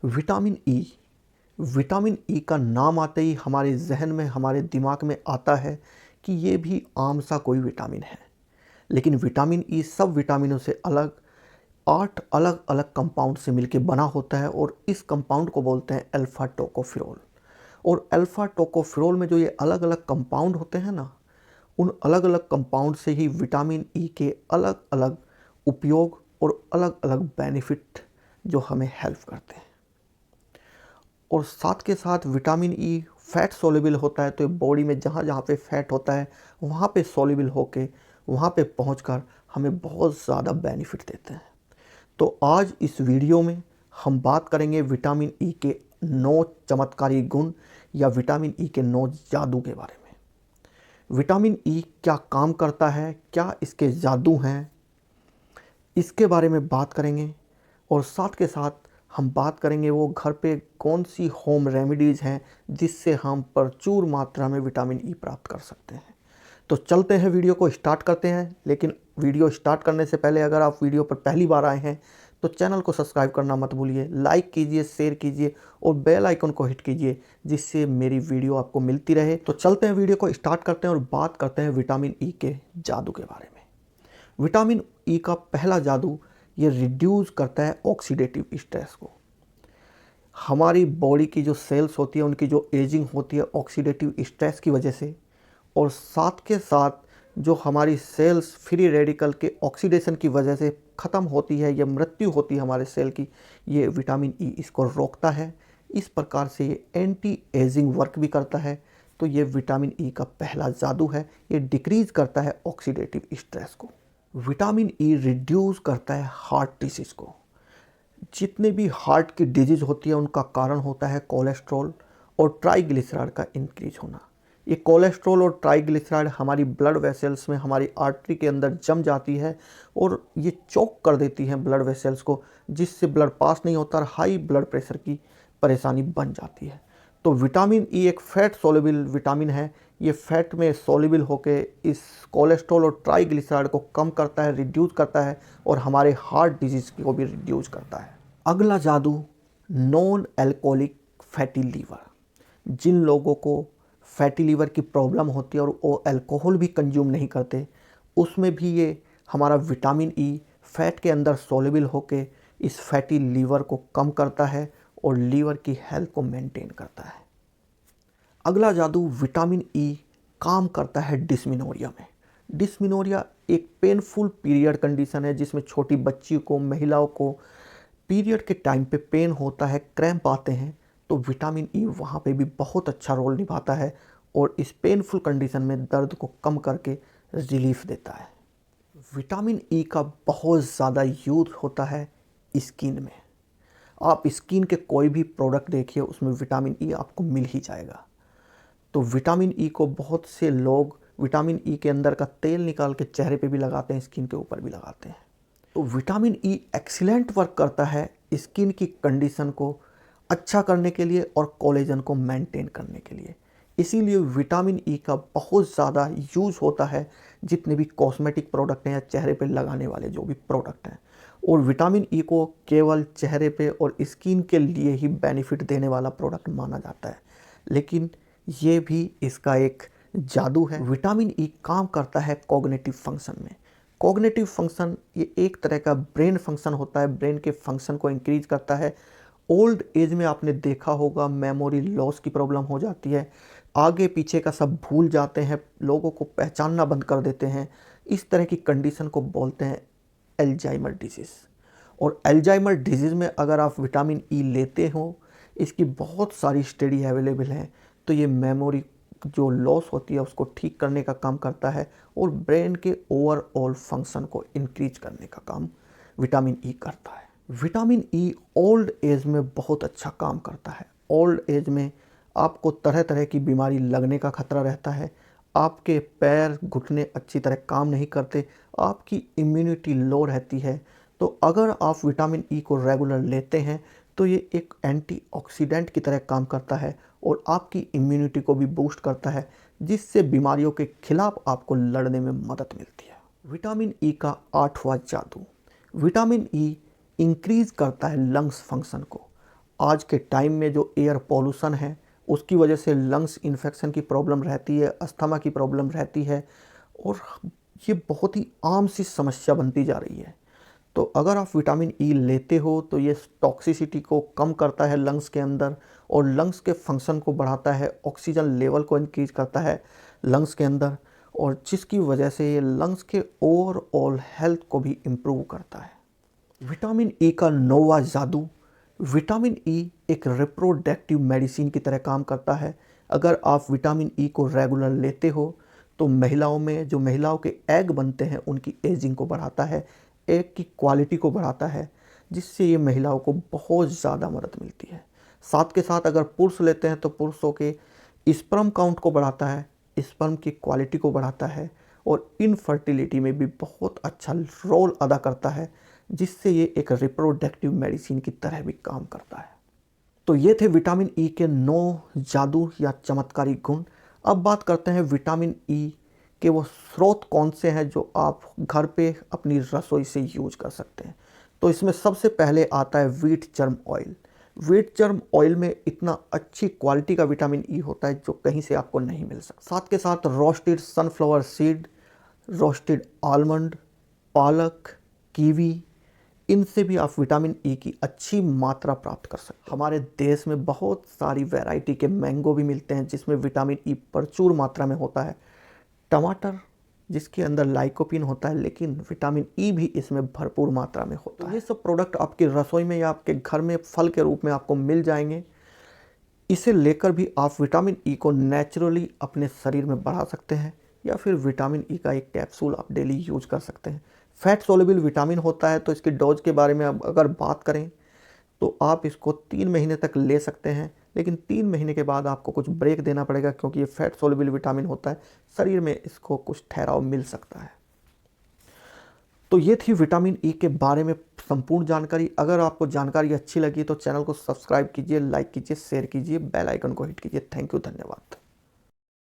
Vitamin E. Vitamin E का नाम आते ही हमारे जहन में, हमारे दिमाग में आता है कि ये भी आम सा कोई विटामिन है। लेकिन विटामिन ई सब विटामिनों से अलग 8 अलग अलग कंपाउंड से मिलकर बना होता है और इस कंपाउंड को बोलते हैं अल्फा टोकोफेरोल। और अल्फा टोकोफेरोल में जो ये अलग अलग कंपाउंड होते हैं ना, उन अलग अलग कंपाउंड से ही विटामिन ई के अलग अलग उपयोग और अलग अलग बेनिफिट जो हमें हेल्प करते हैं। और साथ के साथ विटामिन ई फैट सोल्यूबल होता है, तो बॉडी में जहाँ जहाँ पे फैट होता है वहाँ पे सोल्यूबल होके वहाँ पे पहुँचकर हमें बहुत ज़्यादा बेनिफिट देते हैं। तो आज इस वीडियो में हम बात करेंगे विटामिन ई के 9 चमत्कारी गुण या विटामिन ई के 9 जादू के बारे में। विटामिन ई क्या काम करता है, क्या इसके जादू हैं, इसके बारे में बात करेंगे। और साथ के साथ हम बात करेंगे वो घर पे कौन सी होम रेमेडीज़ हैं जिससे हम प्रचुर मात्रा में विटामिन ई प्राप्त कर सकते हैं। तो चलते हैं, वीडियो को स्टार्ट करते हैं। लेकिन वीडियो स्टार्ट करने से पहले अगर आप वीडियो पर पहली बार आए हैं तो चैनल को सब्सक्राइब करना मत भूलिए, लाइक कीजिए, शेयर कीजिए और बेल आइकन को हिट कीजिए जिससे मेरी वीडियो आपको मिलती रहे। तो चलते हैं, वीडियो को स्टार्ट करते हैं और बात करते हैं विटामिन ई के जादू के बारे में। विटामिन ई का पहला जादू, ये रिड्यूस करता है ऑक्सीडेटिव स्ट्रेस को। हमारी बॉडी की जो सेल्स होती है उनकी जो एजिंग होती है ऑक्सीडेटिव स्ट्रेस की वजह से, और साथ के साथ जो हमारी सेल्स फ्री रेडिकल के ऑक्सीडेशन की वजह से ख़त्म होती है या मृत्यु होती है हमारे सेल की, ये विटामिन ई इसको रोकता है। इस प्रकार से ये एंटी एजिंग वर्क भी करता है। तो ये विटामिन ई का पहला जादू है, ये डिक्रीज़ करता है ऑक्सीडेटिव स्ट्रेस को। विटामिन ई रिड्यूस करता है हार्ट डिसीज़ को। जितने भी हार्ट की डिजीज़ होती है उनका कारण होता है कोलेस्ट्रॉल और ट्राइग्लिसराइड का इंक्रीज होना। ये कोलेस्ट्रॉल और ट्राइग्लिसराइड हमारी ब्लड वेसल्स में, हमारी आर्टरी के अंदर जम जाती है और ये चोक कर देती हैं ब्लड वेसल्स को, जिससे ब्लड पास नहीं होता और हाई ब्लड प्रेशर की परेशानी बन जाती है। तो विटामिन ई एक फैट सोल्यूबल विटामिन है। ये फैट में सोल्यूबल होके इस कोलेस्ट्रॉल और ट्राइग्लिसराइड को कम करता है, रिड्यूस करता है और हमारे हार्ट डिजीज़ को भी रिड्यूस करता है। अगला जादू, नॉन अल्कोहलिक फैटी लीवर। जिन लोगों को फैटी लीवर की प्रॉब्लम होती है और वो अल्कोहल भी कंज्यूम नहीं करते, उसमें भी ये हमारा विटामिन ई फैट के अंदर सोल्यूबल होके इस फैटी लीवर को कम करता है और लीवर की हेल्थ को मेंटेन करता है। अगला जादू, विटामिन ई काम करता है डिस्मेनोरिया में। डिस्मेनोरिया एक पेनफुल पीरियड कंडीशन है जिसमें छोटी बच्ची को, महिलाओं को पीरियड के टाइम पे पेन होता है, क्रैम्प आते हैं, तो विटामिन ई वहाँ पे भी बहुत अच्छा रोल निभाता है और इस पेनफुल कंडीशन में दर्द को कम करके रिलीफ देता है। विटामिन ई का बहुत ज़्यादा यूज होता है स्किन में। आप स्किन के कोई भी प्रोडक्ट देखिए उसमें विटामिन ई आपको मिल ही जाएगा। तो विटामिन ई को बहुत से लोग विटामिन ई के अंदर का तेल निकाल के चेहरे पे भी लगाते हैं, स्किन के ऊपर भी लगाते हैं। तो विटामिन ई एक्सीलेंट वर्क करता है स्किन की कंडीशन को अच्छा करने के लिए और कोलेजन को मेंटेन करने के लिए। इसीलिए विटामिन ई का बहुत ज़्यादा यूज़ होता है जितने भी कॉस्मेटिक प्रोडक्ट हैं या चेहरे पे लगाने वाले जो भी प्रोडक्ट हैं। और विटामिन ई को केवल चेहरे पे और स्किन के लिए ही बेनिफिट देने वाला प्रोडक्ट माना जाता है, लेकिन ये भी इसका एक जादू है। विटामिन ई काम करता है कॉग्निटिव फंक्शन में। कॉग्निटिव फंक्शन ये एक तरह का ब्रेन फंक्शन होता है, ब्रेन के फंक्शन को इंक्रीज करता है। ओल्ड एज में आपने देखा होगा मेमोरी लॉस की प्रॉब्लम हो जाती है, आगे पीछे का सब भूल जाते हैं, लोगों को पहचानना बंद कर देते हैं। इस तरह की कंडीशन को बोलते हैं अल्जाइमर डिजीज़। और अल्जाइमर डिजीज़ में अगर आप विटामिन ई लेते हो, इसकी बहुत सारी स्टडी अवेलेबल हैं, तो ये मेमोरी जो लॉस होती है उसको ठीक करने का काम करता है और ब्रेन के ओवरऑल फंक्शन को इंक्रीज करने का काम विटामिन ई करता है। विटामिन ई ओल्ड एज में बहुत अच्छा काम करता है। ओल्ड एज में आपको तरह तरह की बीमारी लगने का खतरा रहता है, आपके पैर घुटने अच्छी तरह काम नहीं करते, आपकी इम्यूनिटी लो रहती है। तो अगर आप विटामिन ई को रेगुलर लेते हैं तो ये एक एंटीऑक्सीडेंट की तरह काम करता है और आपकी इम्यूनिटी को भी बूस्ट करता है, जिससे बीमारियों के खिलाफ आपको लड़ने में मदद मिलती है। विटामिन ई का 8वां जादू, विटामिन ई इंक्रीज करता है लंग्स फंक्शन को। आज के टाइम में जो एयर पॉल्यूशन है उसकी वजह से लंग्स इन्फेक्शन की प्रॉब्लम रहती है, अस्थमा की प्रॉब्लम रहती है और ये बहुत ही आम सी समस्या बनती जा रही है। तो अगर आप विटामिन ई लेते हो तो ये टॉक्सिसिटी को कम करता है लंग्स के अंदर और लंग्स के फंक्शन को बढ़ाता है, ऑक्सीजन लेवल को इंक्रीज करता है लंग्स के अंदर और जिसकी वजह से ये लंग्स के ओवरऑल हेल्थ को भी इम्प्रूव करता है। विटामिन ई का नोवा जादू। विटामिन ई एक रिप्रोडक्टिव मेडिसिन की तरह काम करता है। अगर आप विटामिन ई को रेगुलर लेते हो तो महिलाओं में जो महिलाओं के एग बनते हैं उनकी एजिंग को बढ़ाता है, एग की क्वालिटी को बढ़ाता है, जिससे ये महिलाओं को बहुत ज़्यादा मदद मिलती है। साथ के साथ अगर पुरुष लेते हैं तो पुरुषों के स्पर्म काउंट को बढ़ाता है, स्पर्म की क्वालिटी को बढ़ाता है और इनफर्टिलिटी में भी बहुत अच्छा रोल अदा करता है, जिससे ये एक रिप्रोडक्टिव मेडिसिन की तरह भी काम करता है। तो ये थे विटामिन ई के 9 जादू या चमत्कारी गुण। अब बात करते हैं विटामिन ई के वो स्रोत कौन से हैं जो आप घर पे अपनी रसोई से यूज कर सकते हैं। तो इसमें सबसे पहले आता है wheat germ oil. Wheat germ oil में इतना अच्छी क्वालिटी का विटामिन ई होता है जो कहीं से आपको नहीं मिल सकता। साथ के साथ roasted sunflower seed, roasted almond, पालक, कीवी, इनसे भी आप विटामिन ई की अच्छी मात्रा प्राप्त कर सकते हैं। हमारे देश में बहुत सारी वैरायटी के मैंगो भी मिलते हैं जिसमें विटामिन ई प्रचुर मात्रा में होता है। टमाटर जिसके अंदर लाइकोपिन होता है लेकिन विटामिन ई भी इसमें भरपूर मात्रा में होता है। ये सब प्रोडक्ट आपकी रसोई में या आपके घर में फल के रूप में आपको मिल जाएंगे। इसे लेकर भी आप विटामिन ई को नेचुरली अपने शरीर में बढ़ा सकते हैं या फिर विटामिन ई का एक कैप्सूल आप डेली यूज कर सकते हैं। फैट सोल्युबल विटामिन होता है तो इसकी डोज के बारे में अब अगर बात करें तो आप इसको 3 महीने तक ले सकते हैं, लेकिन 3 महीने के बाद आपको कुछ ब्रेक देना पड़ेगा क्योंकि ये फैट सोल्युबल विटामिन होता है, शरीर में इसको कुछ ठहराव मिल सकता है। तो ये थी विटामिन ई के बारे में संपूर्ण जानकारी। अगर आपको जानकारी अच्छी लगी तो चैनल को सब्सक्राइब कीजिए, लाइक कीजिए, शेयर कीजिए, बेल आइकन को हिट कीजिए। थैंक यू, धन्यवाद।